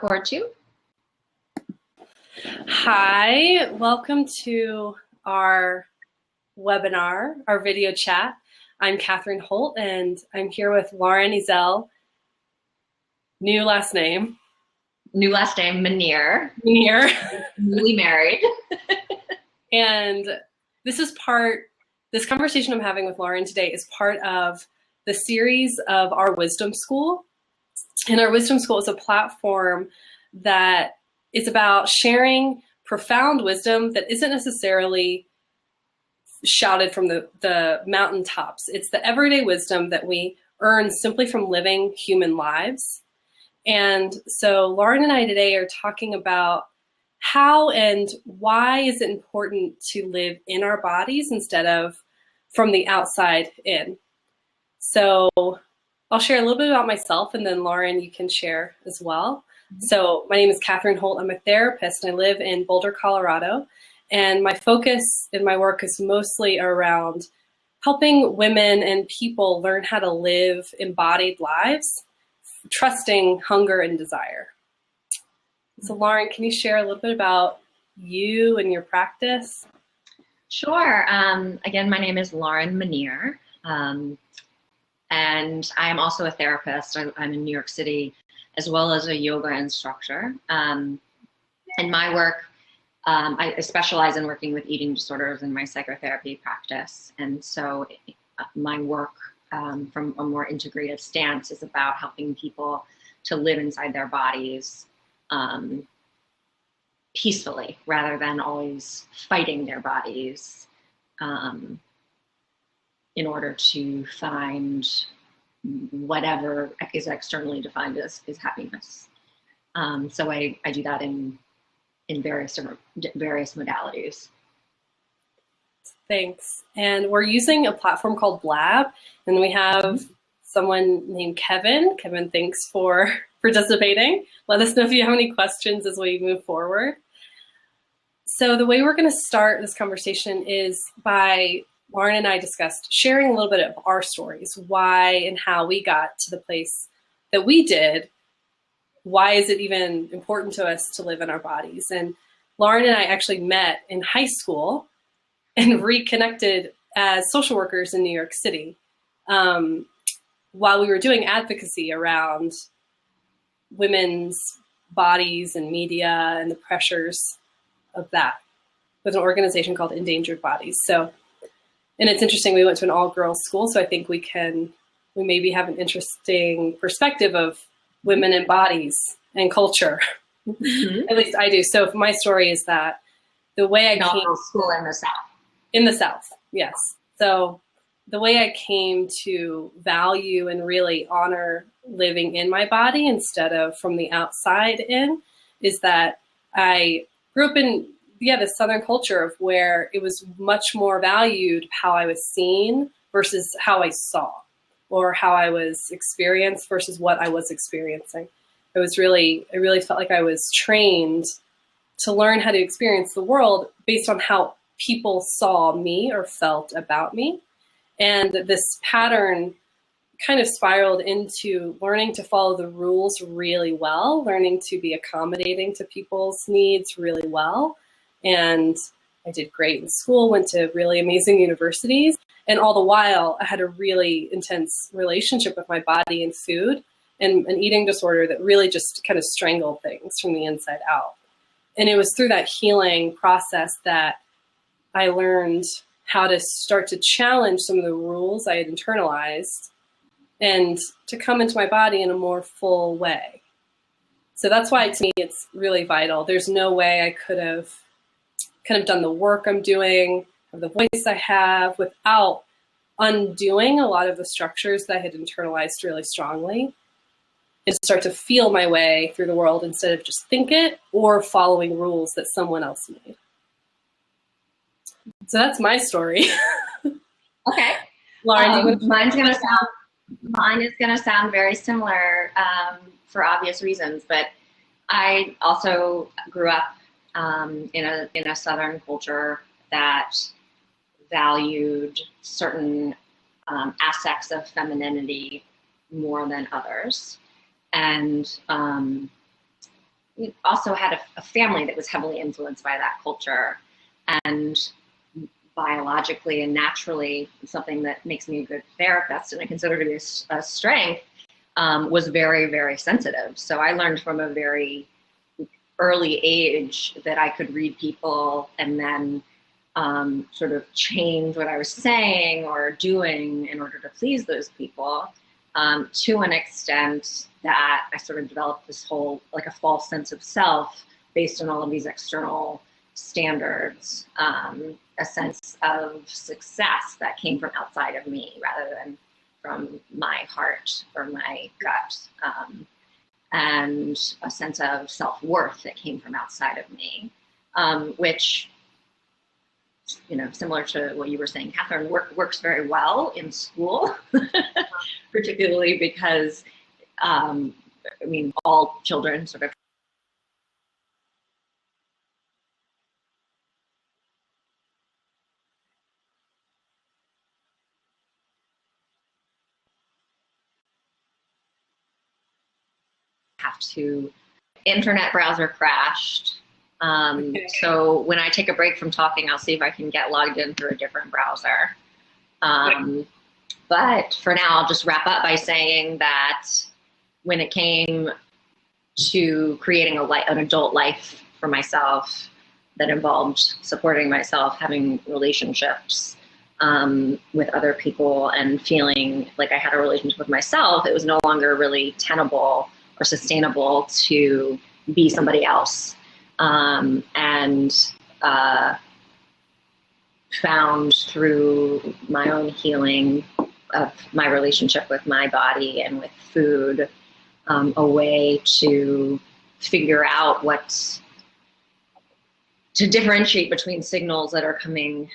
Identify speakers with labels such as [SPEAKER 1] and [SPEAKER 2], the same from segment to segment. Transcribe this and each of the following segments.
[SPEAKER 1] Record to.
[SPEAKER 2] Hi, welcome to our webinar, our video chat. I'm Catherine Holt, and I'm here with Lauren Ezell. New last name.
[SPEAKER 1] New last name, Manier.
[SPEAKER 2] Manier.
[SPEAKER 1] Newly married.
[SPEAKER 2] And this conversation I'm having with Lauren today is part of the series of our Wisdom School. And our Wisdom School is a platform that is about sharing profound wisdom that isn't necessarily shouted from the mountaintops. It's the everyday wisdom that we earn simply from living human lives. And so Lauren and I today are talking about how and why is it important to live in our bodies instead of from the outside in. So I'll share a little bit about myself, and then Lauren, you can share as well. So my name is Catherine Holt. I'm a therapist, and I live in Boulder, Colorado. And my focus in my work is mostly around helping women and people learn how to live embodied lives, trusting hunger and desire. So Lauren, can you share a little bit about you and your practice?
[SPEAKER 1] Sure. Again, my name is Lauren Manier. And I am also a therapist. I'm in New York City, as well as a yoga instructor. In my work, I specialize in working with eating disorders in my psychotherapy practice. And so my work from a more integrative stance is about helping people to live inside their bodies peacefully, rather than always fighting their bodies in order to find whatever is externally defined as happiness. So I do that in various modalities.
[SPEAKER 2] Thanks. And we're using a platform called Blab, and we have someone named Kevin. Kevin, thanks for participating. Let us know if you have any questions as we move forward. So the way we're going to start this conversation is by Lauren and I discussed sharing a little bit of our stories, why and how we got to the place that we did. Why is it even important to us to live in our bodies? And Lauren and I actually met in high school and reconnected as social workers in New York City while we were doing advocacy around women's bodies and media and the pressures of that with an organization called Endangered Bodies. And it's interesting, we went to an all-girls school, so I think we maybe have an interesting perspective of women and bodies and culture. Mm-hmm. At least I do. So my story is that the way I came...
[SPEAKER 1] school in the South.
[SPEAKER 2] In the South, yes. So the way I came to value and really honor living in my body instead of from the outside in is that I grew up in the Southern culture of where it was much more valued how I was seen versus how I saw, or how I was experienced versus what I was experiencing. I really felt like I was trained to learn how to experience the world based on how people saw me or felt about me. And this pattern kind of spiraled into learning to follow the rules really well, learning to be accommodating to people's needs really well. And I did great in school, went to really amazing universities. And all the while, I had a really intense relationship with my body and food, and an eating disorder that really just kind of strangled things from the inside out. And it was through that healing process that I learned how to start to challenge some of the rules I had internalized and to come into my body in a more full way. So that's why, to me, it's really vital. There's no way I could have done the work I'm doing, or the voice I have, without undoing a lot of the structures that I had internalized really strongly, and start to feel my way through the world instead of just think it or following rules that someone else made. So that's my story.
[SPEAKER 1] Okay.
[SPEAKER 2] Lauren,
[SPEAKER 1] mine is gonna sound very similar for obvious reasons, but I also grew up in a Southern culture that valued certain aspects of femininity more than others. And also had a family that was heavily influenced by that culture, and biologically and naturally, something that makes me a good therapist and I consider to be a strength, was very, very sensitive. So I learned from a very early age that I could read people and then sort of change what I was saying or doing in order to please those people, to an extent that I sort of developed this whole, like, a false sense of self based on all of these external standards, a sense of success that came from outside of me rather than from my heart or my gut, and a sense of self-worth that came from outside of me, which, similar to what you were saying, Catherine, works very well in school, particularly because, all children sort of have to, internet browser crashed. So when I take a break from talking, I'll see if I can get logged in through a different browser. But for now, I'll just wrap up by saying that when it came to creating an adult life for myself that involved supporting myself, having relationships with other people, and feeling like I had a relationship with myself, it was no longer really tenable or sustainable to be somebody else. And found through my own healing of my relationship with my body and with food, a way to figure out to differentiate between signals that are coming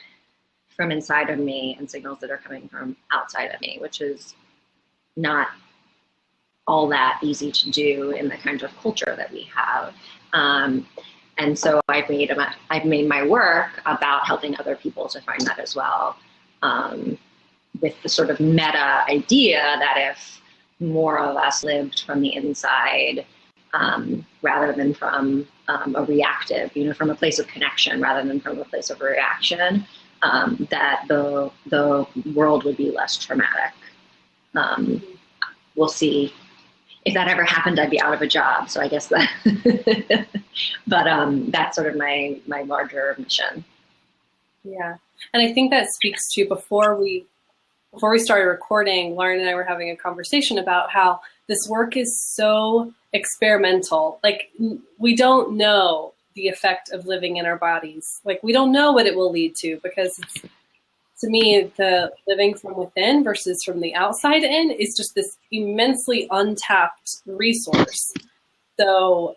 [SPEAKER 1] from inside of me and signals that are coming from outside of me, which is not all that easy to do in the kind of culture that we have. And so I've made my work about helping other people to find that as well, with the sort of meta idea that if more of us lived from the inside, rather than from a reactive, from a place of connection rather than from a place of reaction, that the world would be less traumatic. We'll see. If that ever happened, I'd be out of a job. So I guess that, but that's sort of my larger mission.
[SPEAKER 2] Yeah, and I think that speaks to before we started recording, Lauren and I were having a conversation about how this work is so experimental. Like, we don't know the effect of living in our bodies. Like, we don't know what it will lead to, because it's, to me, the living from within versus from the outside in is just this immensely untapped resource. So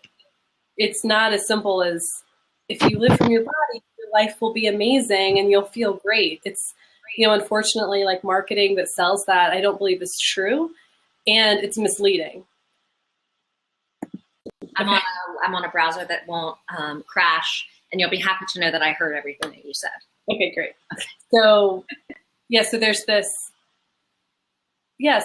[SPEAKER 2] it's not as simple as, if you live from your body, your life will be amazing and you'll feel great. It's, unfortunately, like, marketing that sells that, I don't believe is true, and it's misleading.
[SPEAKER 1] I'm on a browser that won't crash, and you'll be happy to know that I heard everything that you said.
[SPEAKER 2] Okay, great. So, so there's this,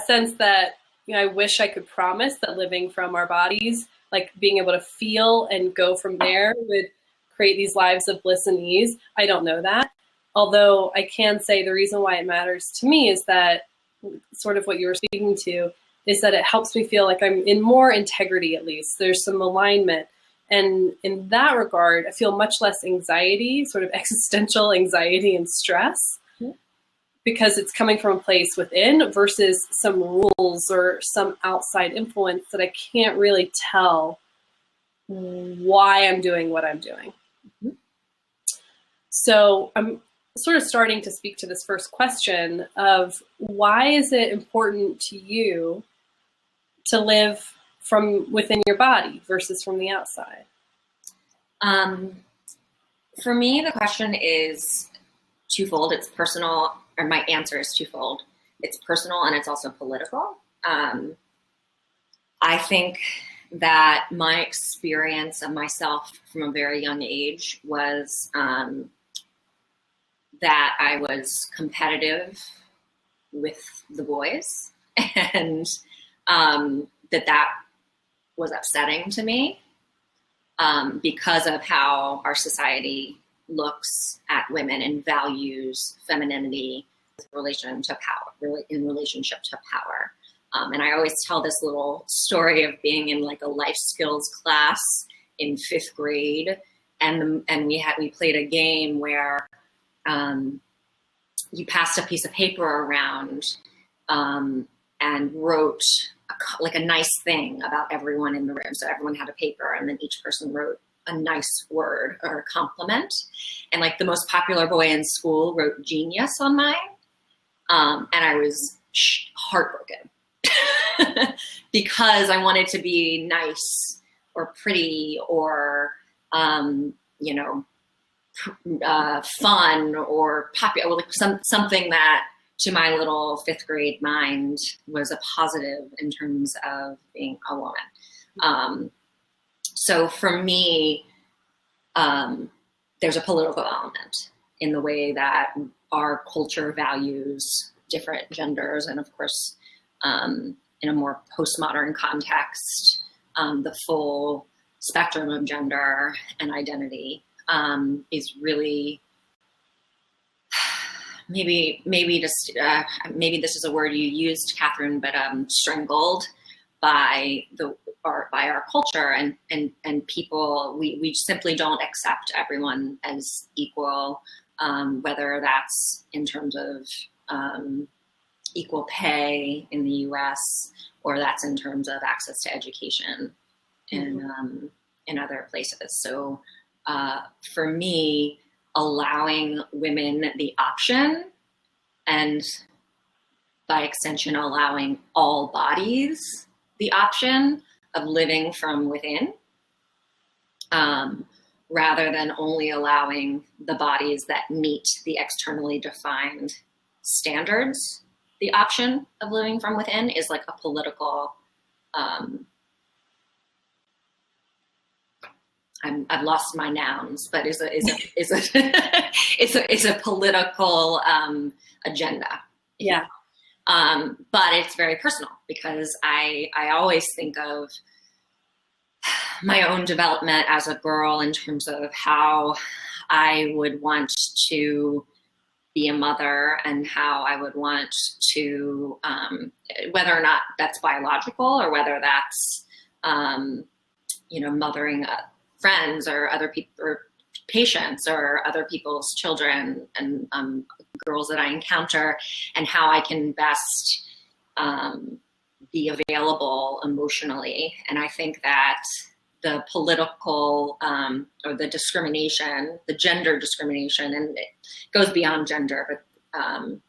[SPEAKER 2] sense that, I wish I could promise that living from our bodies, like being able to feel and go from there, would create these lives of bliss and ease. I don't know that. Although I can say the reason why it matters to me is that, sort of what you were speaking to, is that it helps me feel like I'm in more integrity, at least. There's some alignment. And in that regard, I feel much less anxiety, sort of existential anxiety and stress, because it's coming from a place within versus some rules or some outside influence that I can't really tell why I'm doing what I'm doing. Mm-hmm. So I'm sort of starting to speak to this first question of, why is it important to you to live from within your body versus from the outside?
[SPEAKER 1] For me, the question is twofold. It's personal, or my answer is twofold. It's personal and it's also political. I think that my experience of myself from a very young age was that I was competitive with the boys, and that was upsetting to me. because of how our society looks at women and values femininity in relationship to power. And I always tell this little story of being in like a life skills class in 5th grade, and we played a game where you passed a piece of paper around and wrote a nice thing about everyone in the room. So everyone had a paper, and then each person wrote a nice word or a compliment. And like the most popular boy in school wrote genius on mine. And I was heartbroken because I wanted to be nice or pretty or, fun or popular, like something that to my little 5th grade mind was a positive in terms of being a woman. So for me, there's a political element in the way that our culture values different genders. And of course, in a more postmodern context, the full spectrum of gender and identity is really, maybe this is a word you used, Catherine, but strangled by our culture and people. We simply don't accept everyone as equal, whether that's in terms of equal pay in the U.S. or that's in terms of access to education in other places. So for me, allowing women the option, and by extension, allowing all bodies the option of living from within, rather than only allowing the bodies that meet the externally defined standards the option of living from within, is like a political, I've lost my nouns, but is a political agenda.
[SPEAKER 2] Yeah.
[SPEAKER 1] But it's very personal because I always think of my own development as a girl in terms of how I would want to be a mother and how I would want to, whether or not that's biological or whether that's, mothering friends or other people or patients or other people's children and girls that I encounter, and how I can best be available emotionally. And I think that the political or the discrimination, the gender discrimination, and it goes beyond gender, but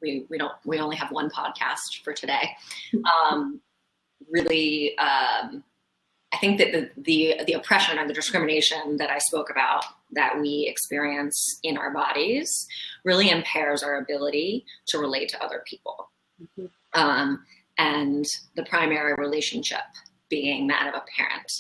[SPEAKER 1] we only have one podcast for today. Really, I think that the oppression or the discrimination that I spoke about that we experience in our bodies really impairs our ability to relate to other people. Mm-hmm. And the primary relationship being that of a parent.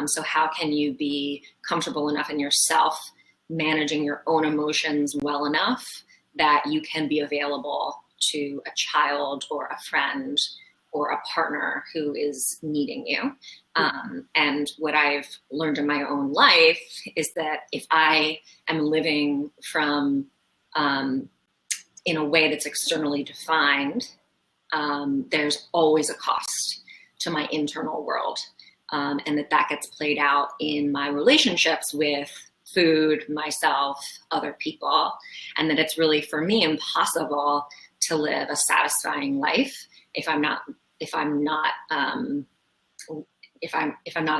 [SPEAKER 1] So how can you be comfortable enough in yourself, managing your own emotions well enough that you can be available to a child or a friend or a partner who is needing you. And what I've learned in my own life is that if I am living from, in a way that's externally defined, there's always a cost to my internal world. And that gets played out in my relationships with food, myself, other people. And that it's really, for me, impossible to live a satisfying life if I'm not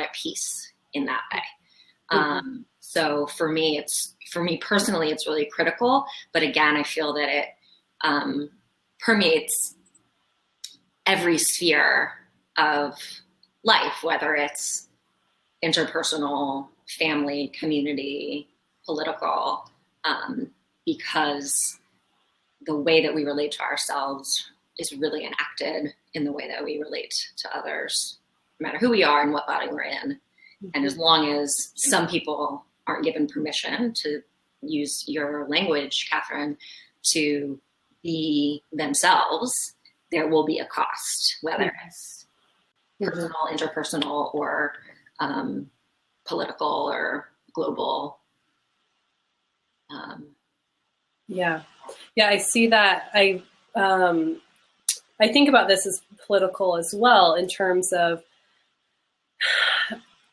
[SPEAKER 1] at peace in that way. So for me personally, it's really critical. But again, I feel that it permeates every sphere of life, whether it's interpersonal, family, community, political, because the way that we relate to ourselves is really enacted in the way that we relate to others, no matter who we are and what body we're in. Mm-hmm. And as long as some people aren't given permission, to use your language, Catherine, to be themselves, there will be a cost, whether it's personal, interpersonal, or political or global.
[SPEAKER 2] Yeah, I see that. I think about this as political as well, in terms of,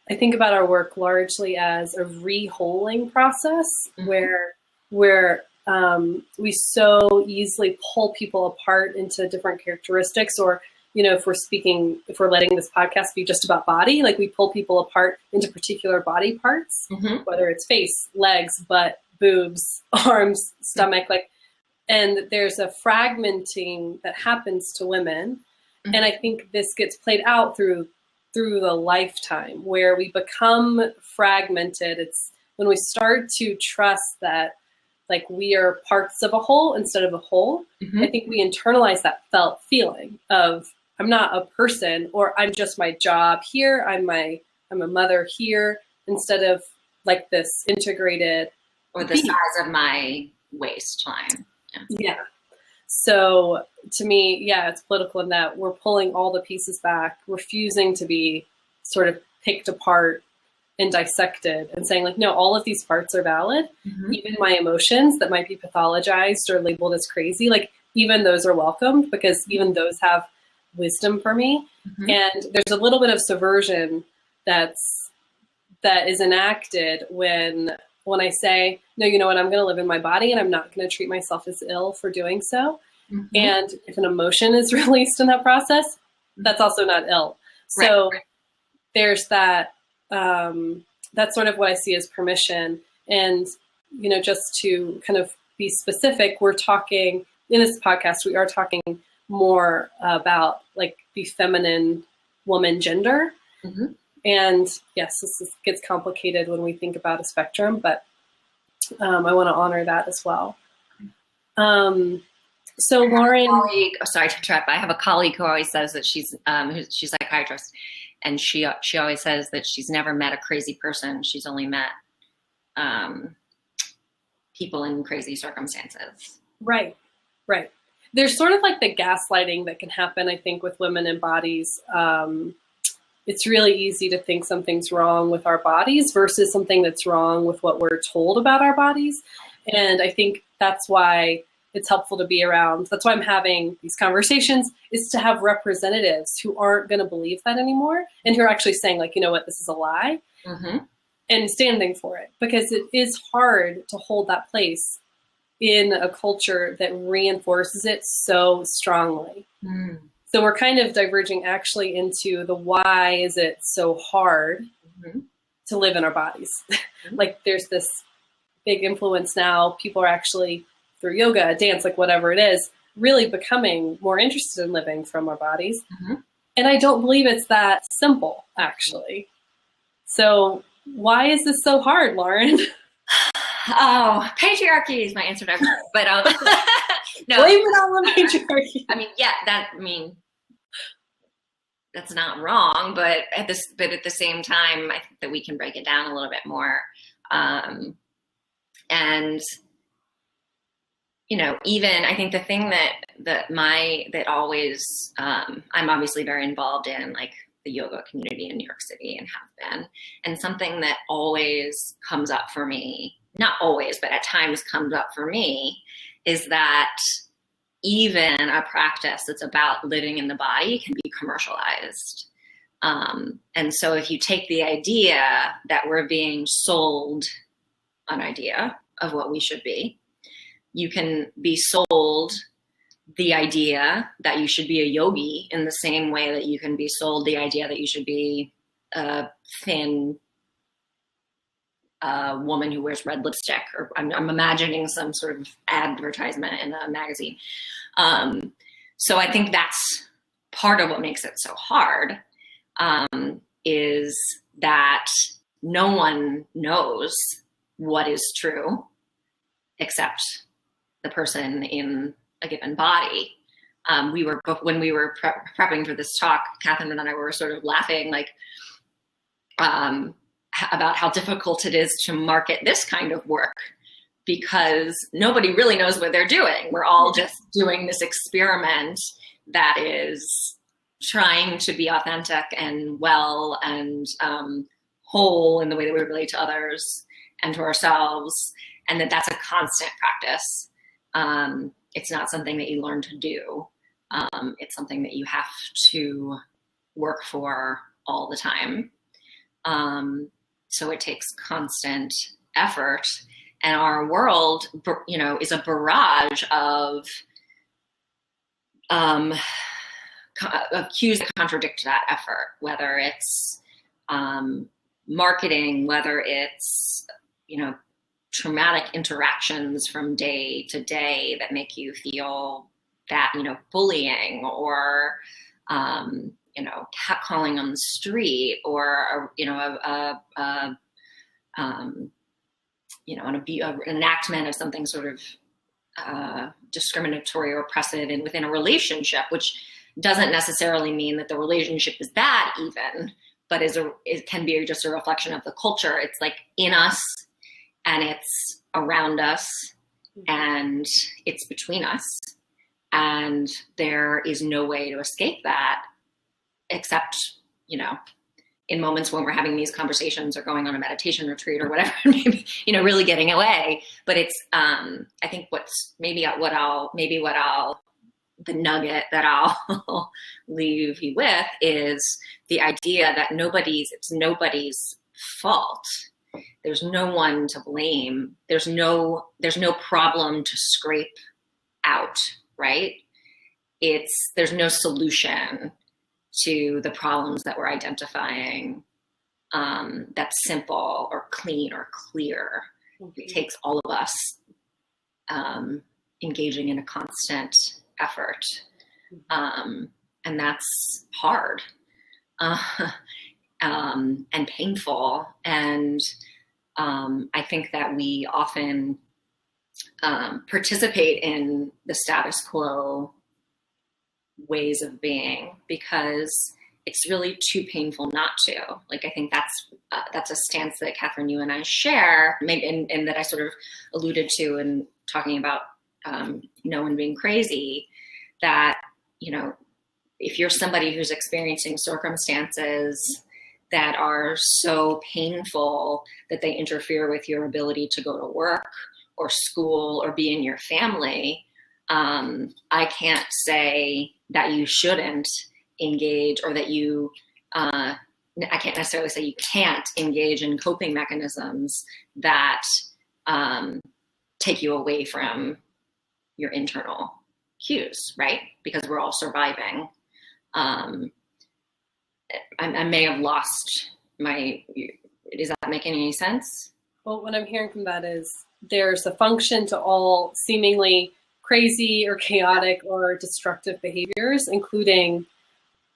[SPEAKER 2] I think about our work largely as a reholing process, where we so easily pull people apart into different characteristics, or, if we're letting this podcast be just about body, like we pull people apart into particular body parts, whether it's face, legs, butt, boobs, arms, stomach, and there's a fragmenting that happens to women. And I think this gets played out through the lifetime, where we become fragmented. It's when we start to trust that, we are parts of a whole instead of a whole. I think we internalize that felt feeling of, I'm not a person, or I'm just my job here. I'm a mother here, instead of this integrated,
[SPEAKER 1] or the size of my waistline.
[SPEAKER 2] Yeah. So to me, it's political in that we're pulling all the pieces back, refusing to be sort of picked apart and dissected, and saying no, all of these parts are valid. Even my emotions that might be pathologized or labeled as crazy, even those are welcomed, because even those have wisdom for me. And there's a little bit of subversion that is enacted when I say, no, you know what, I'm going to live in my body, and I'm not going to treat myself as ill for doing so. And if an emotion is released in that process, that's also not ill. So there's that, that's sort of what I see as permission. And, just to kind of be specific, we're talking in this podcast, we are talking more about the feminine woman gender. And yes, gets complicated when we think about a spectrum, but I want to honor that as well. So Lauren,
[SPEAKER 1] sorry to interrupt. I have a colleague who always says that she's a psychiatrist, and she always says that she's never met a crazy person. She's only met people in crazy circumstances. Right.
[SPEAKER 2] There's sort of the gaslighting that can happen, I think, with women and bodies. It's really easy to think something's wrong with our bodies versus something that's wrong with what we're told about our bodies. And I think that's why it's helpful to be around. That's why I'm having these conversations, is to have representatives who aren't going to believe that anymore, and who are actually saying you know what, this is a lie, and standing for it, because it is hard to hold that place in a culture that reinforces it so strongly. So we're kind of diverging actually into the why is it so hard to live in our bodies. There's this big influence now. People are actually, through yoga, dance, whatever it is, really becoming more interested in living from our bodies. And I don't believe it's that simple, actually. So why is this so hard, Lauren?
[SPEAKER 1] Oh, patriarchy is my answer to everything. But no,
[SPEAKER 2] blame it on the patriarchy.
[SPEAKER 1] That's not wrong, but at the same time, I think that we can break it down a little bit more. And even I think the thing that always, I'm obviously very involved in the yoga community in New York City, and have been, and something that always comes up for me, not always, but at times comes up for me, is that even a practice that's about living in the body can be commercialized. And so if you take the idea that we're being sold an idea of what we should be, you can be sold the idea that you should be a yogi in the same way that you can be sold the idea that you should be a thin woman who wears red lipstick, or I'm imagining some sort of advertisement in a magazine. So I think that's part of what makes it so hard, is that no one knows what is true except the person in a given body. When we were prepping for this talk, Catherine and I were sort of laughing, about how difficult it is to market this kind of work, because nobody really knows what they're doing. We're all just doing this experiment that is trying to be authentic and well and whole in the way that we relate to others and to ourselves, and that's a constant practice. It's not something that you learn to do. It's something that you have to work for all the time. So it takes constant effort, and our world, is a barrage of cues that contradict that effort, whether it's marketing, whether it's, traumatic interactions from day to day that make you feel that, bullying or, catcalling on the street, or, an enactment of something sort of discriminatory or oppressive within a relationship, which doesn't necessarily mean that the relationship is bad even, but it can be just a reflection of the culture. It's like in us, and it's around us, and it's between us. And there is no way to escape that except, in moments when we're having these conversations or going on a meditation retreat or whatever, maybe, really getting away. But it's, I think the nugget that I'll leave you with is the idea that it's nobody's fault. There's no one to blame. There's no problem to scrape out, right? There's no solution to the problems that we're identifying that's simple or clean or clear. Mm-hmm. It takes all of us engaging in a constant effort. And that's hard and painful. And I think that we often participate in the status quo ways of being because it's really too painful not to. Like, I think that's a stance that Catherine, you and I share, maybe, and that I sort of alluded to in talking about no one being crazy, that, if you're somebody who's experiencing circumstances that are so painful that they interfere with your ability to go to work or school or be in your family, I can't say that you shouldn't engage, or that I can't necessarily say you can't engage in coping mechanisms that take you away from your internal cues, right? Because we're all surviving. I may have lost is that making any sense?
[SPEAKER 2] Well, what I'm hearing from that is there's a function to all seemingly crazy or chaotic or destructive behaviors, including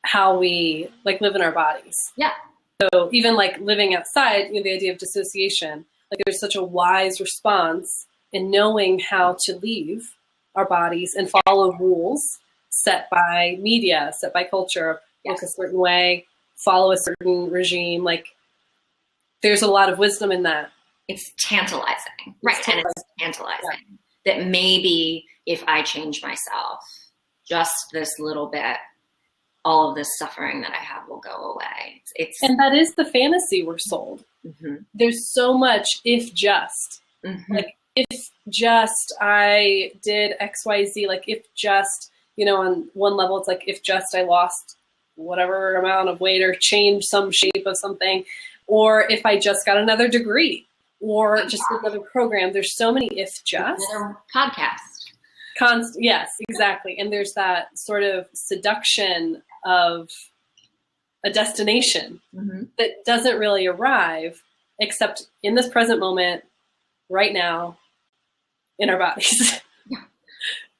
[SPEAKER 2] how we live in our bodies.
[SPEAKER 1] Yeah.
[SPEAKER 2] So even living outside, the idea of dissociation, there's such a wise response in knowing how to leave our bodies and follow rules set by media, set by culture, look a certain way, follow a certain regime. There's a lot of wisdom in that.
[SPEAKER 1] It's tantalizing, right? And it's tantalizing that maybe if I change myself just this little bit, all of this suffering that I have will go away.
[SPEAKER 2] And that is the fantasy we're sold. Mm-hmm. There's so much if just. Mm-hmm. If just I did X, Y, Z, if just, on one level, it's if just I lost whatever amount of weight or changed some shape of something, or if I just got another degree or just another program. There's so many if just.
[SPEAKER 1] Another podcast.
[SPEAKER 2] Yes, exactly. And there's that sort of seduction of a destination that doesn't really arrive except in this present moment, right now, in our bodies. Yeah.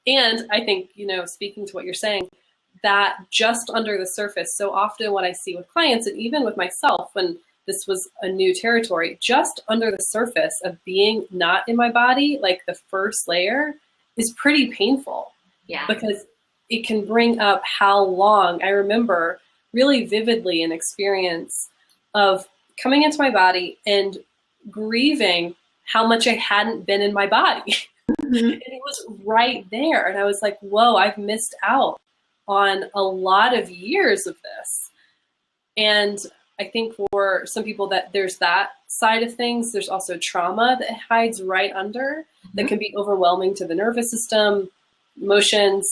[SPEAKER 2] And I think, speaking to what you're saying, that just under the surface, so often what I see with clients and even with myself when this was a new territory, just under the surface of being not in my body, the first layer is pretty painful.
[SPEAKER 1] Yeah.
[SPEAKER 2] Because it can bring up how long. I remember really vividly an experience of coming into my body and grieving how much I hadn't been in my body. Mm-hmm. And it was right there. And I was like, whoa, I've missed out on a lot of years of this. And I think for some people that there's that side of things, there's also trauma that hides right under that can be overwhelming to the nervous system, emotions.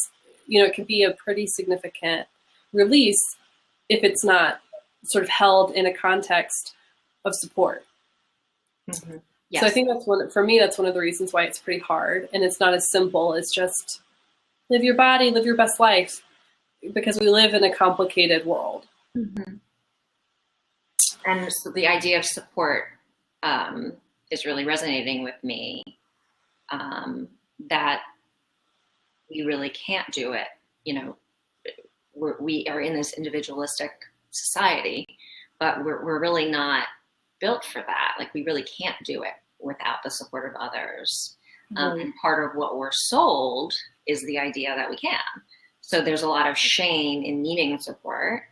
[SPEAKER 2] You know, it can be a pretty significant release if it's not sort of held in a context of support.
[SPEAKER 1] Mm-hmm. Yes.
[SPEAKER 2] So I think for me, that's one of the reasons why it's pretty hard. And it's not as simple as just live your body, live your best life, because we live in a complicated world.
[SPEAKER 1] Mm-hmm. And so the idea of support is really resonating with me, that we really can't do it. You know, we are in this individualistic society, but we're really not built for that. Like, we really can't do it without the support of others. And part of what we're sold is the idea that we can. So there's a lot of shame in needing support.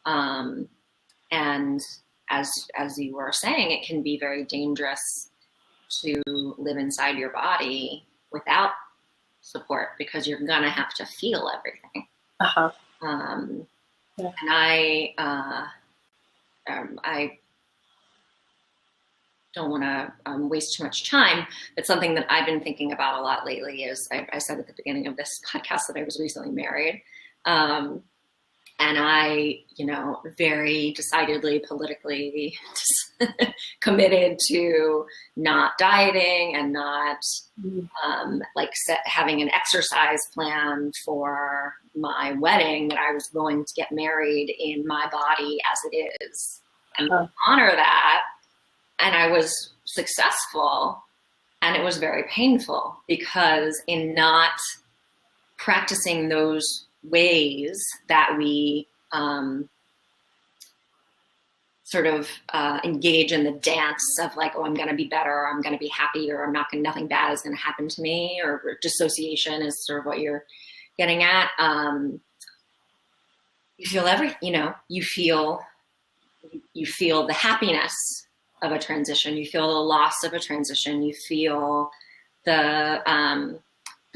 [SPEAKER 1] And as you were saying, it can be very dangerous to live inside your body without support, because you're gonna have to feel everything.
[SPEAKER 2] Uh-huh.
[SPEAKER 1] Yeah. And I don't want to waste too much time, but something that I've been thinking about a lot lately is, I said at the beginning of this podcast that I was recently married. And I, you know, very decidedly politically committed to not dieting and not having an exercise plan for my wedding, that I was going to get married in my body as it is and honor that. And I was successful, and it was very painful, because in not practicing those ways that we engage in the dance of like, oh, I'm going to be better, or I'm going to be happy, or nothing bad is going to happen to me, or dissociation is sort of what you're getting at. You feel you feel the happiness of a transition. You feel the loss of a transition. You feel the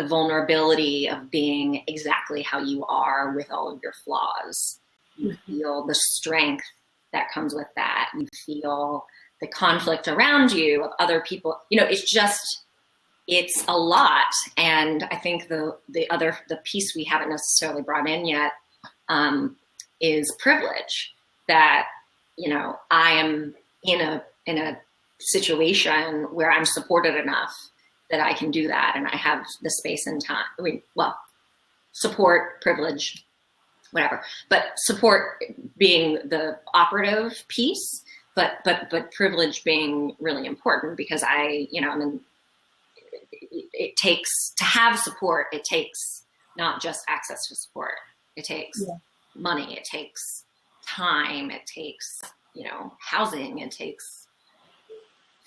[SPEAKER 1] vulnerability of being exactly how you are with all of your flaws. You feel the strength that comes with that. You feel the conflict around you of other people. You know, it's a lot. And I think the piece we haven't necessarily brought in yet is privilege. That, you know, I am in a situation where I'm supported enough that I can do that, and I have the space and time. Support, privilege, whatever. But support being the operative piece, but privilege being really important, because it takes to have support. It takes not just access to support. It takes money. It takes time. It takes, housing. It takes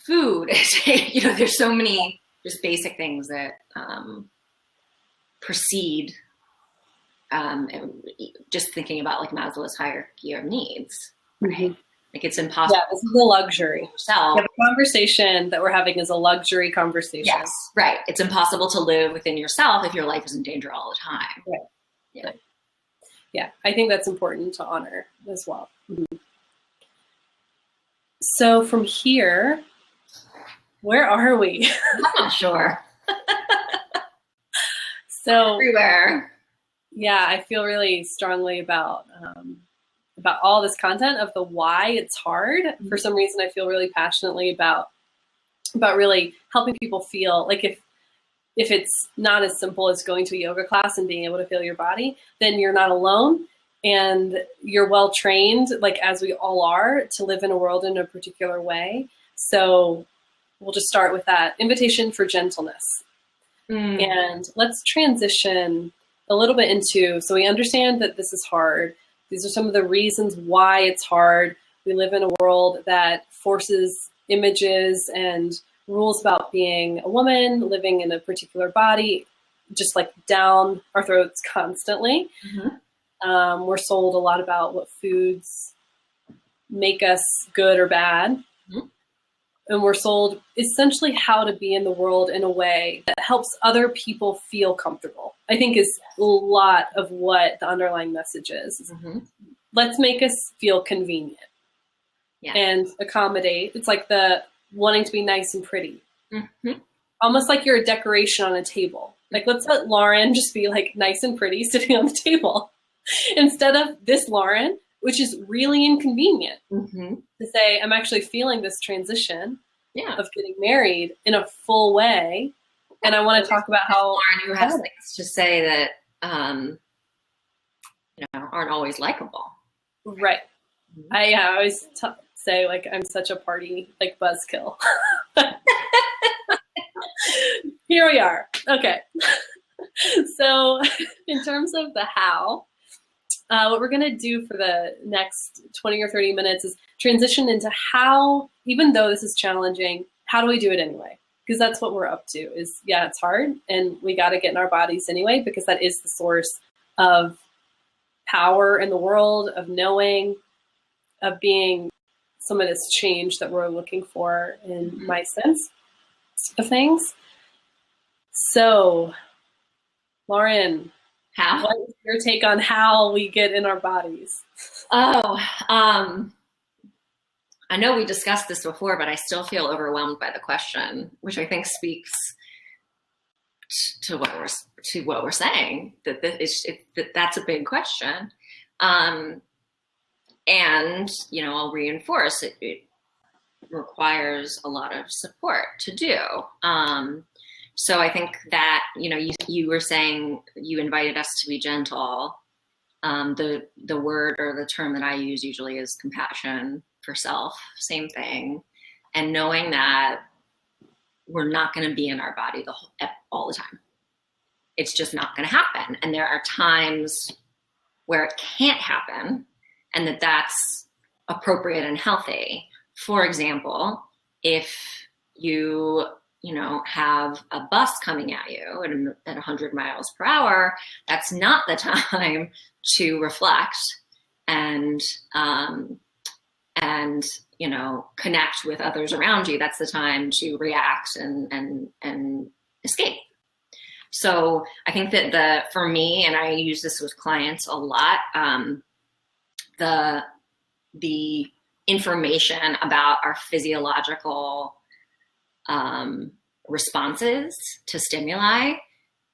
[SPEAKER 1] food. There's so many just basic things that precede. Just thinking about like Maslow's hierarchy of needs, right? Mm-hmm. Like it's impossible.
[SPEAKER 2] Yeah, this is a luxury.
[SPEAKER 1] Yeah,
[SPEAKER 2] the conversation that we're having is a luxury conversation.
[SPEAKER 1] Yes, right. It's impossible to live within yourself if your life is in danger all the time.
[SPEAKER 2] Right. Yeah. Yeah, I think that's important to honor as well. Mm-hmm. So from here, where are we?
[SPEAKER 1] I'm not sure.
[SPEAKER 2] So
[SPEAKER 1] everywhere.
[SPEAKER 2] Yeah, I feel really strongly about all this content of the why it's hard. Mm-hmm. For some reason, I feel really passionately about really helping people feel like if it's not as simple as going to a yoga class and being able to feel your body, then you're not alone and you're well trained, like as we all are, to live in a world in a particular way. So we'll just start with that invitation for gentleness. Mm. And let's transition a little bit into, so we understand that this is hard. These are some of the reasons why it's hard. We live in a world that forces images and rules about being a woman, living in a particular body, just like down our throats constantly. Mm-hmm. We're sold a lot about what foods make us good or bad. Mm-hmm. and we're sold essentially how to be in the world in a way that helps other people feel comfortable. I think is a lot of what the underlying message is. Mm-hmm. Let's make us feel convenient and accommodate. It's like the wanting to be nice and pretty. Mm-hmm. Almost like you're a decoration on a table. Like, let's let Lauren just be like nice and pretty sitting on the table instead of this Lauren, which is really inconvenient to say, I'm actually feeling this transition of getting married in a full way. And I want to talk about how
[SPEAKER 1] Lauren who has things to say that, aren't always likable.
[SPEAKER 2] Right. Mm-hmm. I always say like, I'm such a party, like buzzkill. Here we are. Okay. So in terms of the how, what we're going to do for the next 20 or 30 minutes is transition into how, even though this is challenging, how do we do it anyway? Because that's what we're up to is, it's hard and we got to get in our bodies anyway, because that is the source of power in the world, of knowing, of being some of this change that we're looking for in my sense of things. So, Lauren, what is your take on how we get in our bodies?
[SPEAKER 1] I know we discussed this before, but I still feel overwhelmed by the question, which I think speaks to what we're saying. That's a big question, and I'll reinforce it requires a lot of support to do. So I think that, you were saying you invited us to be gentle. The word or the term that I use usually is compassion for self, same thing. And knowing that we're not going to be in our body all the time. It's just not going to happen. And there are times where it can't happen and that's appropriate and healthy. For example, if you have a bus coming at you at 100 miles per hour, that's not the time to reflect and connect with others around you. That's the time to react and escape. So I think that for me, and I use this with clients a lot, the information about our physiological responses to stimuli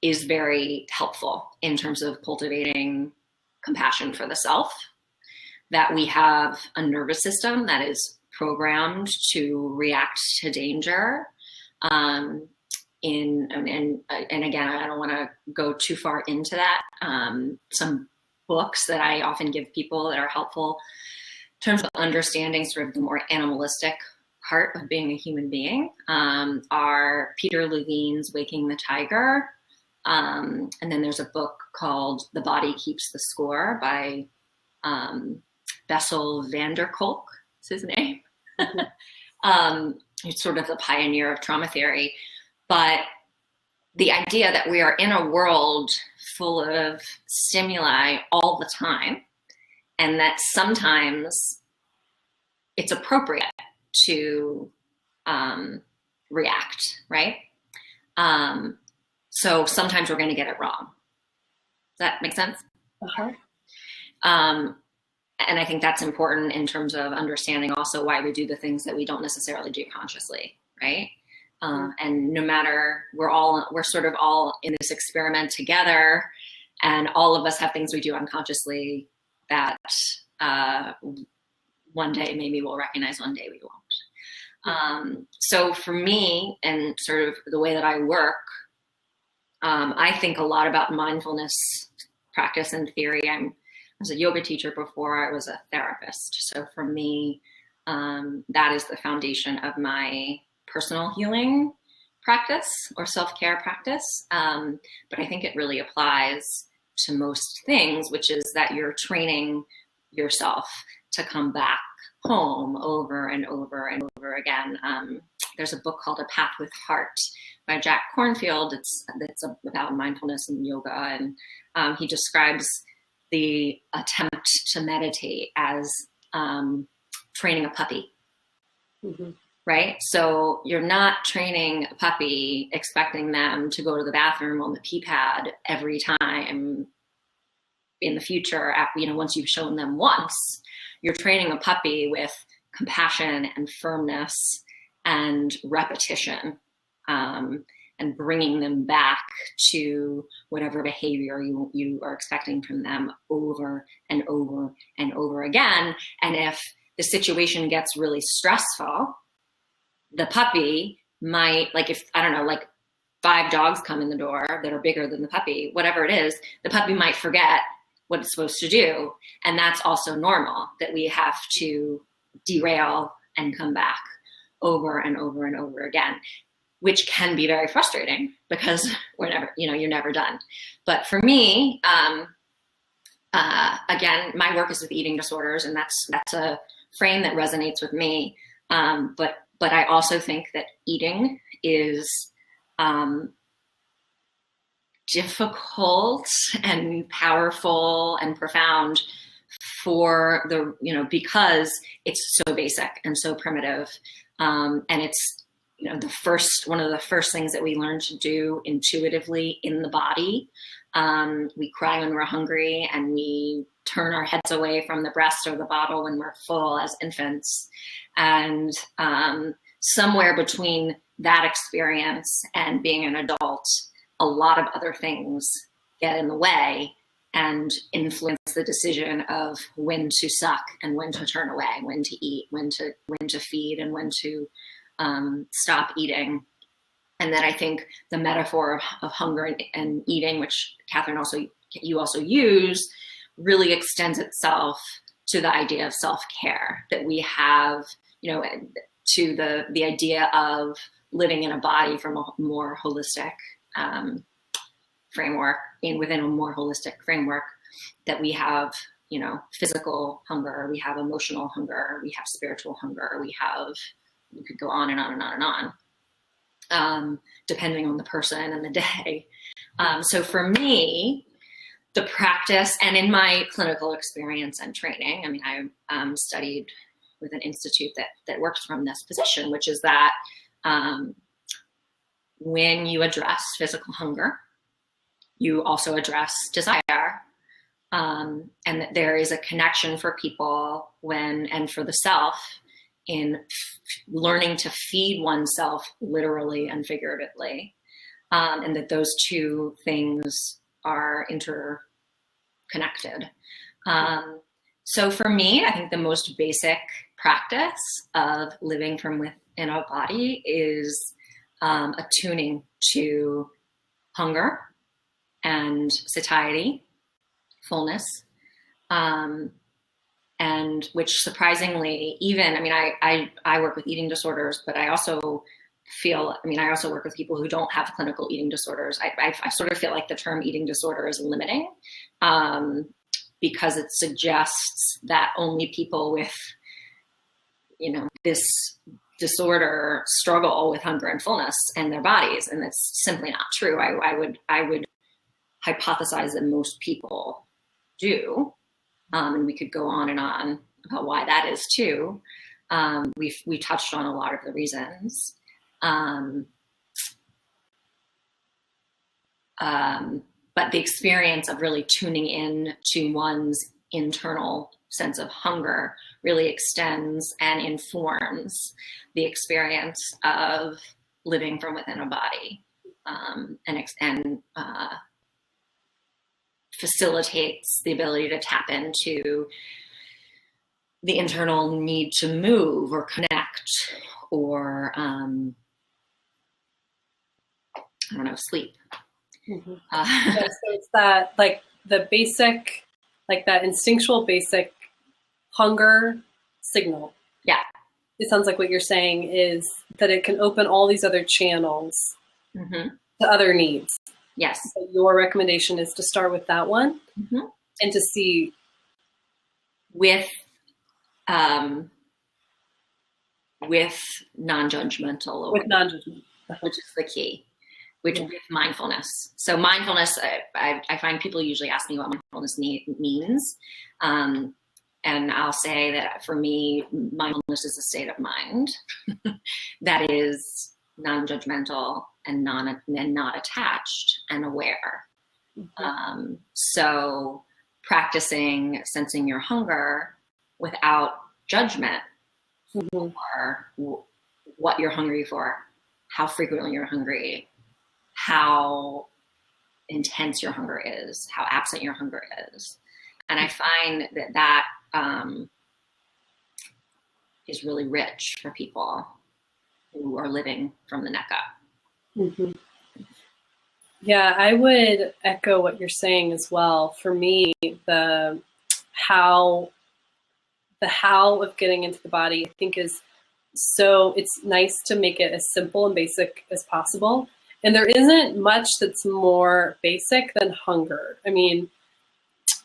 [SPEAKER 1] is very helpful in terms of cultivating compassion for the self, that we have a nervous system that is programmed to react to danger. And again, I don't want to go too far into that. Some books that I often give people that are helpful in terms of understanding sort of the more animalistic part of being a human being are Peter Levine's Waking the Tiger. And then there's a book called The Body Keeps the Score by Bessel van der Kolk, is his name. He's sort of the pioneer of trauma theory. But the idea that we are in a world full of stimuli all the time, and that sometimes it's appropriate to react, right? So sometimes we're going to get it wrong. Does that make sense?
[SPEAKER 2] Uh-huh.
[SPEAKER 1] And I think that's important in terms of understanding also why we do the things that we don't necessarily do consciously, right? And no matter, we're sort of all in this experiment together, and all of us have things we do unconsciously that one day maybe we'll recognize, one day we won't. So for me, and sort of the way that I work, I think a lot about mindfulness practice and theory. I was a yoga teacher before I was a therapist. So for me, that is the foundation of my personal healing practice or self-care practice. But I think it really applies to most things, which is that you're training yourself to come back home over and over and over again. There's a book called A Path with Heart by Jack Kornfield. It's about mindfulness and yoga. And he describes the attempt to meditate as training a puppy, right? So you're not training a puppy expecting them to go to the bathroom on the pee pad every time in the future. Once you've shown them once, you're training a puppy with compassion and firmness and repetition, and bringing them back to whatever behavior you are expecting from them over and over and over again. And if the situation gets really stressful, the puppy might, like, if, I don't know, like 5 dogs come in the door that are bigger than the puppy, whatever it is, the puppy might forget what it's supposed to do. And that's also normal, that we have to derail and come back over and over and over again, which can be very frustrating because you're never done. But for me, again, my work is with eating disorders, and that's a frame that resonates with me. But I also think that eating is difficult and powerful and profound because it's so basic and so primitive. And it's, one of the first things that we learn to do intuitively in the body. We cry when we're hungry, and we turn our heads away from the breast or the bottle when we're full as infants. And somewhere between that experience and being an adult, a lot of other things get in the way and influence the decision of when to suck and when to turn away, when to eat, when to feed, and when to stop eating. And then I think the metaphor of hunger and eating, which Catherine you also use, really extends itself to the idea of self-care, that we have, to the idea of living in a body from a more holistic framework, within a more holistic framework, that we have, physical hunger, we have emotional hunger, we have spiritual hunger, we could go on and on and on and on, depending on the person and the day. So for me, the practice, and in my clinical experience and training, I studied with an institute that works from this position, which is that when you address physical hunger, you also address desire. And that there is a connection for people and for the self in learning to feed oneself literally and figuratively. And that those two things are interconnected. So for me, I think the most basic practice of living from within a body is attuning to hunger and satiety, fullness, and which surprisingly, I work with eating disorders, but I also work with people who don't have clinical eating disorders. I sort of feel like the term eating disorder is limiting, because it suggests that only people with, this disorder struggle with hunger and fullness in their bodies. And that's simply not true. I would hypothesize that most people do. And we could go on and on about why that is too. We touched on a lot of the reasons. But the experience of really tuning in to one's internal sense of hunger really extends and informs the experience of living from within a body, and facilitates the ability to tap into the internal need to move or connect or, sleep.
[SPEAKER 2] Mm-hmm. So it's that, like, the basic, like that instinctual basic hunger signal.
[SPEAKER 1] Yeah.
[SPEAKER 2] It sounds like what you're saying is that it can open all these other channels to other needs.
[SPEAKER 1] Yes.
[SPEAKER 2] So your recommendation is to start with that one and to see
[SPEAKER 1] with non-judgmental,
[SPEAKER 2] with non-judgmental,
[SPEAKER 1] which is the key. With mindfulness. So mindfulness, I find people usually ask me what mindfulness means. And And I'll say that for me, mindfulness is a state of mind that is non-judgmental and not attached and aware. So practicing sensing your hunger without judgment or what you're hungry for, how frequently you're hungry, how intense your hunger is, how absent your hunger is. And I find that is really rich for people who are living from the neck up.
[SPEAKER 2] Mm-hmm. Yeah, I would echo what you're saying as well. For me, the how of getting into the body, I think is so, it's nice to make it as simple and basic as possible. And there isn't much that's more basic than hunger. I mean,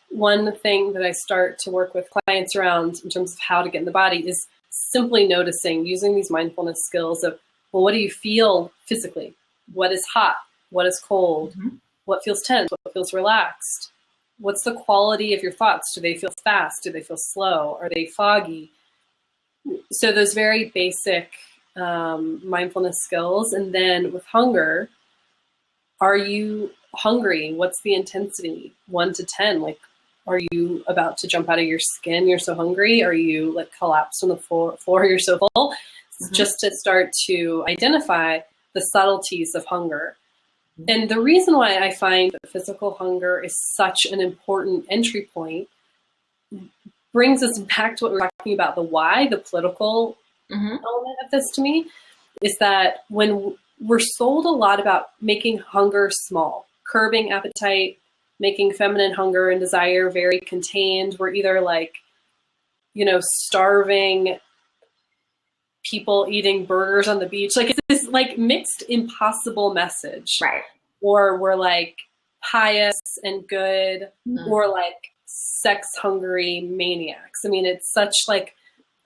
[SPEAKER 2] one thing that I start to work with clients around in terms of how to get in the body is simply noticing, using these mindfulness skills of, well, what do you feel physically? What is hot? What is cold? Mm-hmm. What feels tense? What feels relaxed? What's the quality of your thoughts? Do they feel fast? Do they feel slow? Are they foggy? So those very basic mindfulness skills. And then with hunger, are you hungry? What's the intensity? 1 to 10? Like, are you about to jump out of your skin? You're so hungry. Are you like collapsed on the floor? You're so full. Mm-hmm. Just to start to identify the subtleties of hunger. And the reason why I find that physical hunger is such an important entry point brings us back to what we're talking about, the why, the political element of this to me, is that when we're sold a lot about making hunger small, curbing appetite, making feminine hunger and desire very contained, we're either like, starving people eating burgers on the beach. Like it's this like mixed impossible message.
[SPEAKER 1] Right.
[SPEAKER 2] Or we're like pious and good, or like sex hungry maniacs. I mean, it's such like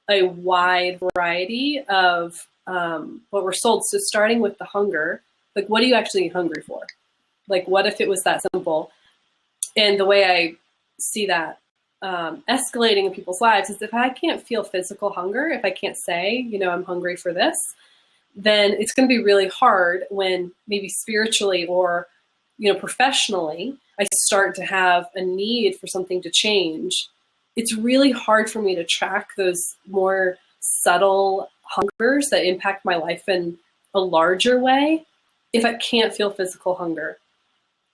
[SPEAKER 2] a wide variety of what we're sold. So starting with the hunger, like what are you actually hungry for? Like what if it was that simple? And the way I see that escalating in people's lives is if I can't feel physical hunger, if I can't say, I'm hungry for this, then it's going to be really hard when maybe spiritually or, professionally, I start to have a need for something to change. It's really hard for me to track those more subtle hungers that impact my life in a larger way if I can't feel physical hunger.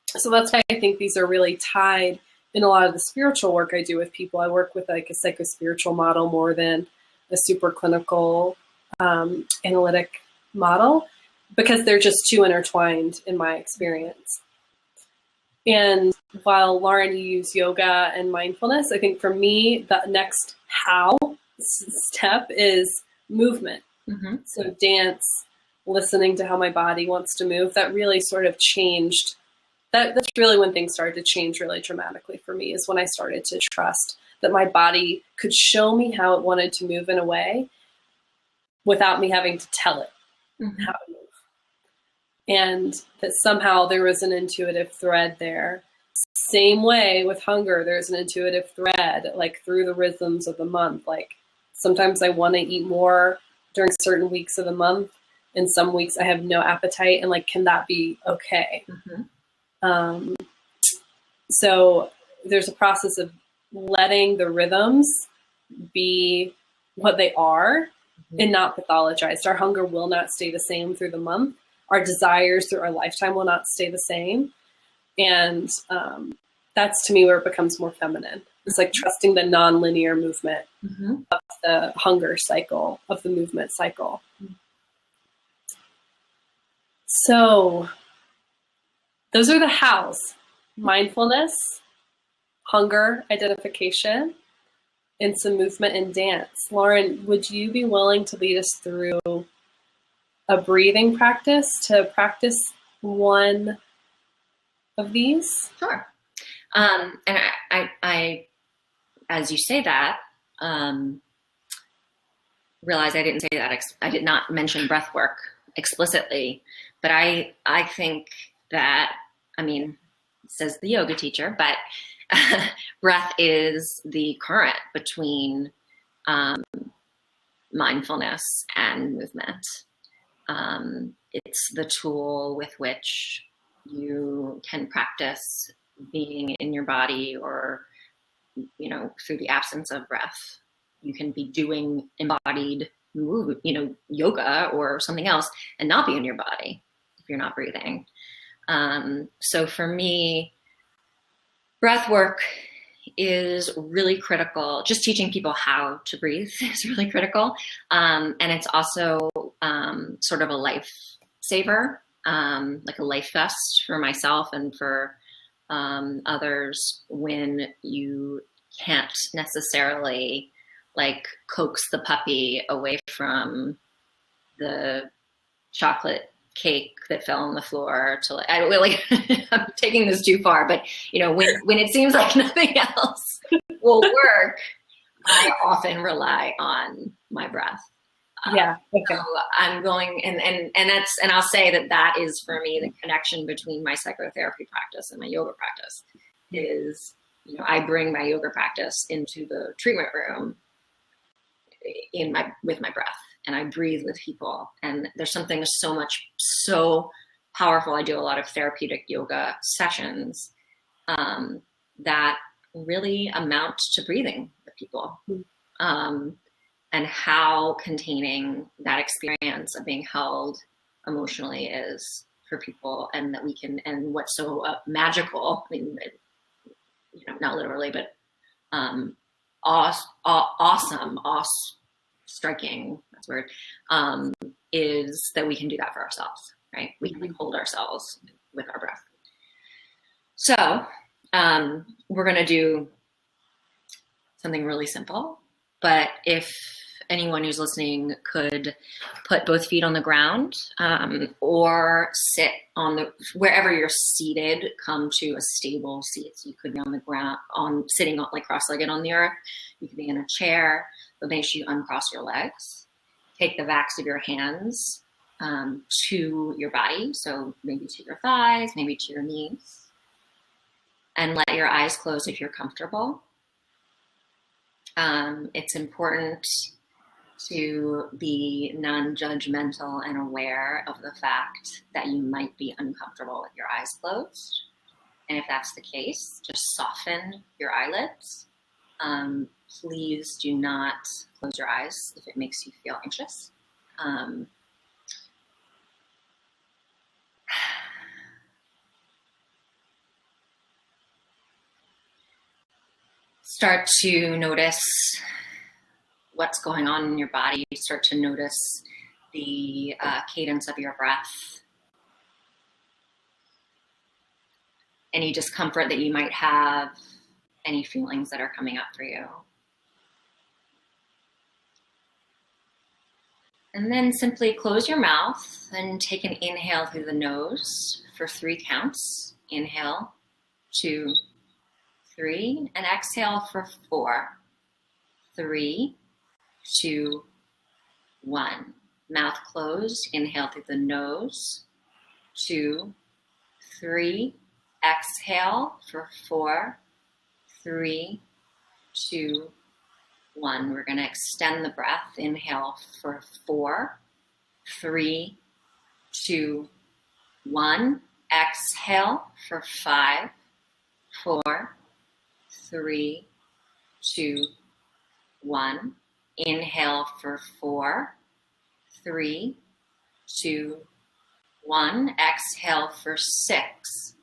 [SPEAKER 2] So that's why I think these are really tied in a lot of the spiritual work I do with people. I work with like a psycho-spiritual model more than a super clinical analytic model, because they're just too intertwined in my experience. And while Lauren, you use yoga and mindfulness, I think for me, the next how step is movement. Mm-hmm. So dance, listening to how my body wants to move, that really sort of changed. That's really when things started to change really dramatically for me, is when I started to trust that my body could show me how it wanted to move in a way without me having to tell it how to move. And that somehow there was an intuitive thread there. Same way with hunger, there's an intuitive thread, like through the rhythms of the month. Like sometimes I want to eat more during certain weeks of the month, and some weeks I have no appetite, and like, can that be okay? So there's a process of letting the rhythms be what they are and not pathologized. Our hunger will not stay the same through the month. Our desires through our lifetime will not stay the same. And that's to me where it becomes more feminine. It's like trusting the non-linear movement of the hunger cycle, of the movement cycle. So those are the hows: mindfulness, hunger identification, and some movement and dance. Lauren, would you be willing to lead us through a breathing practice to practice one of these?
[SPEAKER 1] Sure. And I, as you say that, realize I didn't say that. I did not mention breath work explicitly, but I think that, says the yoga teacher, but breath is the current between mindfulness and movement. It's the tool with which you can practice being in your body, or, you know, through the absence of breath. You can be doing embodied move, you know, yoga or something else and not be in your body if you're not breathing. So for me, breath work is really critical. Just teaching people how to breathe is really critical. And it's also sort of a lifesaver, like a life vest for myself and for others, when you can't necessarily like coax the puppy away from the chocolate cake that fell on the floor to like, I'm taking this too far, but you know, when it seems like nothing else will work, I often rely on my breath.
[SPEAKER 2] Yeah. Okay.
[SPEAKER 1] So I'm going, and I'll say that is for me the connection between my psychotherapy practice and my yoga practice is, you know, I bring my yoga practice into the treatment room with my breath, and I breathe with people. And there's something so powerful. I do a lot of therapeutic yoga sessions that really amount to breathing with people. And how containing that experience of being held emotionally is for people, and that we can, and what's so magical, I mean, you know, not literally, but awesome, striking, that's word, is that we can do that for ourselves, right? We can hold ourselves with our breath. So we're going to do something really simple, but if anyone who's listening could put both feet on the ground, or sit on wherever you're seated, come to a stable seat. So you could be on the ground, sitting like cross-legged on the earth. You could be in a chair, but make sure you uncross your legs. Take the backs of your hands to your body. So maybe to your thighs, maybe to your knees, and let your eyes close if you're comfortable. It's important to be non-judgmental and aware of the fact that you might be uncomfortable with your eyes closed. And if that's the case, just soften your eyelids. Please do not close your eyes if it makes you feel anxious. Start to notice what's going on in your body. Start to notice the cadence of your breath. Any discomfort that you might have, any feelings that are coming up for you. And then simply close your mouth and take an inhale through the nose for 3 counts. Inhale, 2, 3, and exhale for 4, 3, 2, 1. Mouth closed. Inhale through the nose. 2, 3. Exhale for 4, 3, 2, 1. We're going to extend the breath. Inhale for 4, 3, 2, 1. Exhale for 5, 4, 3, 2, 1. Inhale for 4, 3, 2, 1. Exhale for 6,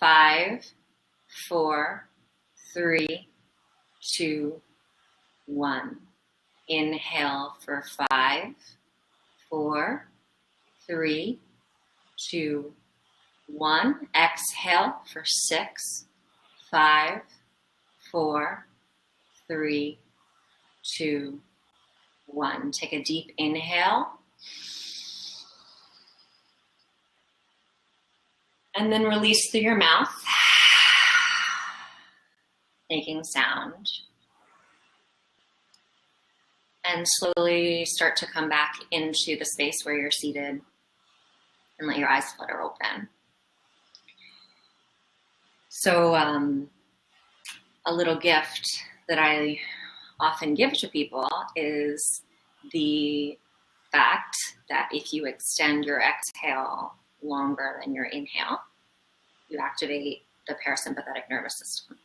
[SPEAKER 1] 5, 4, 3, 2, 1. Inhale for 5, 4, 3, 2, 1. Exhale for 6, 5, 4, 3, 2, 1. Take a deep inhale. And then release through your mouth, making sound. And slowly start to come back into the space where you're seated and let your eyes flutter open. So a little gift that I often give to people is the fact that if you extend your exhale longer than your inhale, you activate the parasympathetic nervous system.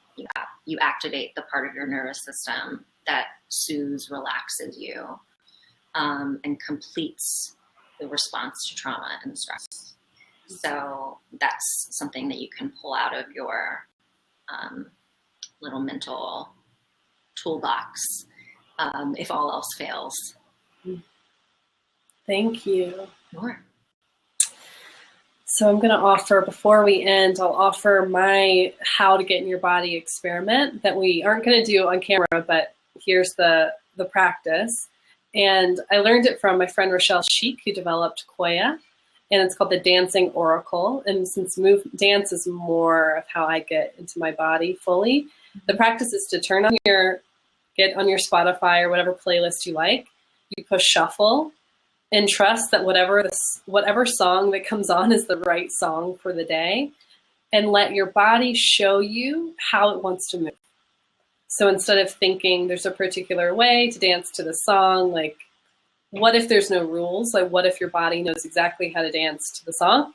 [SPEAKER 1] You activate the part of your nervous system that soothes, relaxes you, and completes the response to trauma and stress. So that's something that you can pull out of your little mental toolbox if all else fails.
[SPEAKER 2] Thank you.
[SPEAKER 1] Sure.
[SPEAKER 2] So I'm going to offer, before we end, I'll offer my how to get in your body experiment that we aren't going to do on camera, but here's the practice. And I learned it from my friend Rochelle Sheik, who developed Koya, and it's called the Dancing Oracle. And since dance is more of how I get into my body fully, the practice is to get on your Spotify or whatever playlist you like. You push shuffle and trust that whatever song that comes on is the right song for the day, and let your body show you how it wants to move. So instead of thinking there's a particular way to dance to the song, like what if there's no rules? Like what if your body knows exactly how to dance to the song?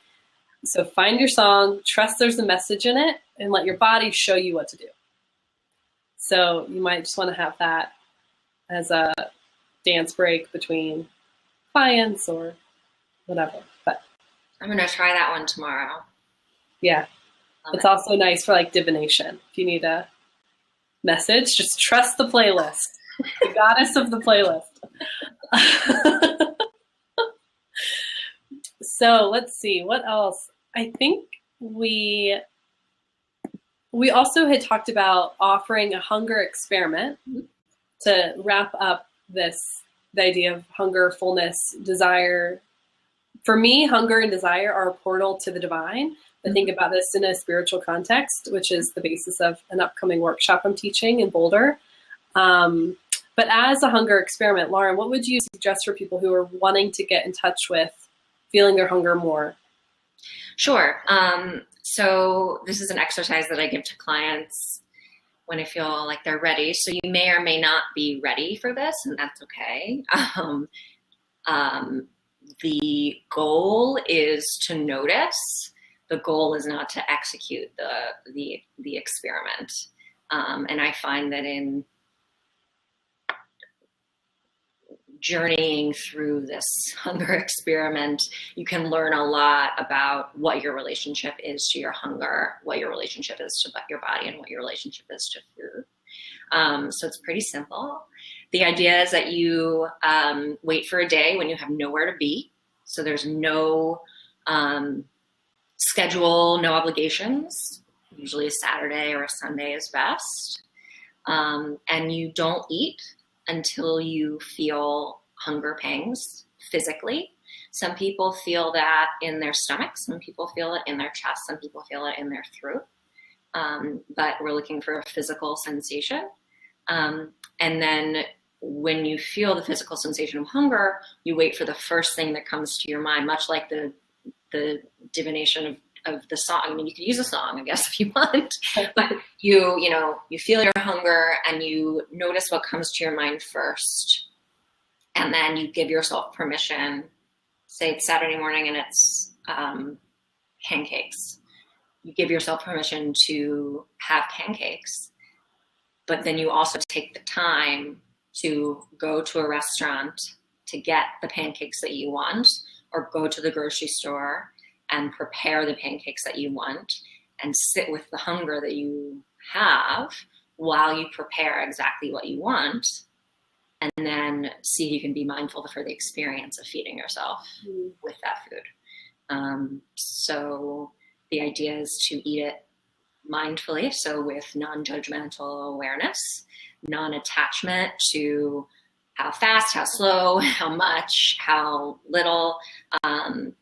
[SPEAKER 2] So find your song, trust there's a message in it, and let your body show you what to do. So you might just want to have that as a dance break between clients or whatever. But
[SPEAKER 1] I'm going to try that one tomorrow.
[SPEAKER 2] Yeah. It's also nice for like divination. If you need a message, just trust the playlist. The goddess of the playlist. So let's see, what else? I think we also had talked about offering a hunger experiment to wrap up the idea of hunger, fullness, desire. For me, hunger and desire are a portal to the divine. I think about this in a spiritual context, which is the basis of an upcoming workshop I'm teaching in Boulder. But as a hunger experiment, Lauren, what would you suggest for people who are wanting to get in touch with feeling their hunger more?
[SPEAKER 1] Sure. So this is an exercise that I give to clients when I feel like they're ready. So you may or may not be ready for this, and that's okay. The goal is to notice. The goal is not to execute the experiment. And I find that in journeying through this hunger experiment, you can learn a lot about what your relationship is to your hunger, what your relationship is to your body, and what your relationship is to food. So it's pretty simple. The idea is that you wait for a day when you have nowhere to be. So there's no schedule, no obligations. Usually a Saturday or a Sunday is best. And you don't eat until you feel hunger pangs physically. Some people feel that in their stomach. Some people feel it in their chest. Some people feel it in their throat. But we're looking for a physical sensation. And then when you feel the physical sensation of hunger, you wait for the first thing that comes to your mind, much like the divination of the song. I mean, you could use a song, I guess, if you want, but you feel your hunger and you notice what comes to your mind first. And then you give yourself permission. Say it's Saturday morning and it's pancakes. You give yourself permission to have pancakes, but then you also take the time to go to a restaurant to get the pancakes that you want, or go to the grocery store and prepare the pancakes that you want, and sit with the hunger that you have while you prepare exactly what you want, and then see if you can be mindful for the experience of feeding yourself with that food. So the idea is to eat it mindfully, so with non-judgmental awareness, non-attachment to how fast, how slow, how much, how little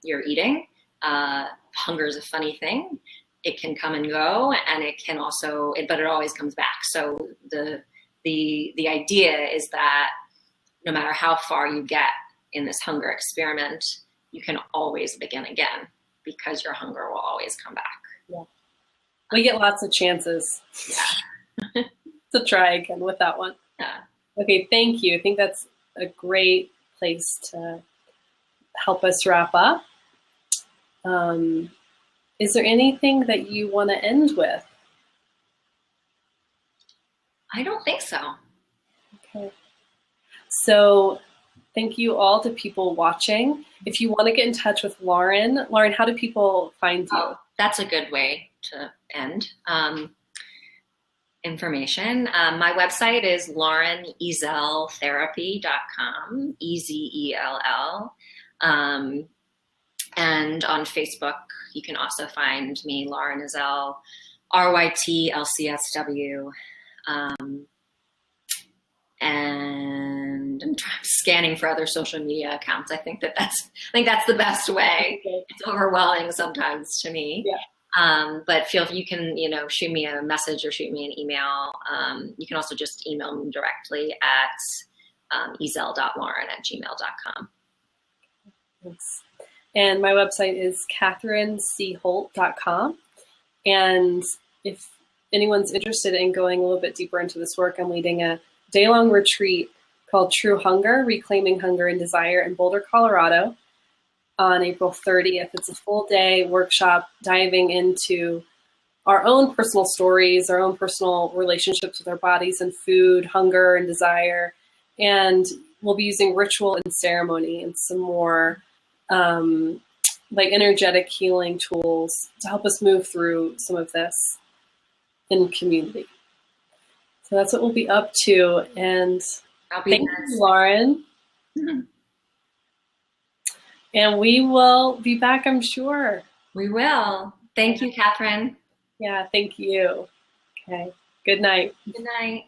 [SPEAKER 1] you're eating. Hunger is a funny thing. It can come and go, and it can also, but it always comes back. So the idea is that no matter how far you get in this hunger experiment, you can always begin again, because your hunger will always come back.
[SPEAKER 2] Yeah. We get lots of chances.
[SPEAKER 1] Yeah.
[SPEAKER 2] to try again with that one.
[SPEAKER 1] Yeah.
[SPEAKER 2] Okay, thank you. I think that's a great place to help us wrap up. Is there anything that you want to end with?
[SPEAKER 1] I don't think so.
[SPEAKER 2] Okay. So thank you all to people watching. If you want to get in touch with Lauren, how do people find you?
[SPEAKER 1] Oh, that's a good way to end. Information. My website is laurenezelltherapy.com, Ezell. And on Facebook, you can also find me, Lauren Ezell, RYTLCSW. And I'm scanning for other social media accounts. I think that's the best way.
[SPEAKER 2] Okay.
[SPEAKER 1] It's overwhelming sometimes to me.
[SPEAKER 2] Yeah.
[SPEAKER 1] But you can, shoot me a message or shoot me an email. You can also just email me directly at ezell.lauren@gmail.com.
[SPEAKER 2] Yes. And my website is catherinechholt.com. And if anyone's interested in going a little bit deeper into this work, I'm leading a day-long retreat called True Hunger, Reclaiming Hunger and Desire in Boulder, Colorado on April 30th. It's a full-day workshop diving into our own personal stories, our own personal relationships with our bodies and food, hunger and desire. And we'll be using ritual and ceremony and some more energetic healing tools to help us move through some of this in community. So that's what we'll be up to. And thank you, Lauren.
[SPEAKER 1] Mm-hmm.
[SPEAKER 2] And we will be back, I'm sure.
[SPEAKER 1] We will. Thank you, Catherine.
[SPEAKER 2] Yeah, thank you. Okay. Good night.
[SPEAKER 1] Good night.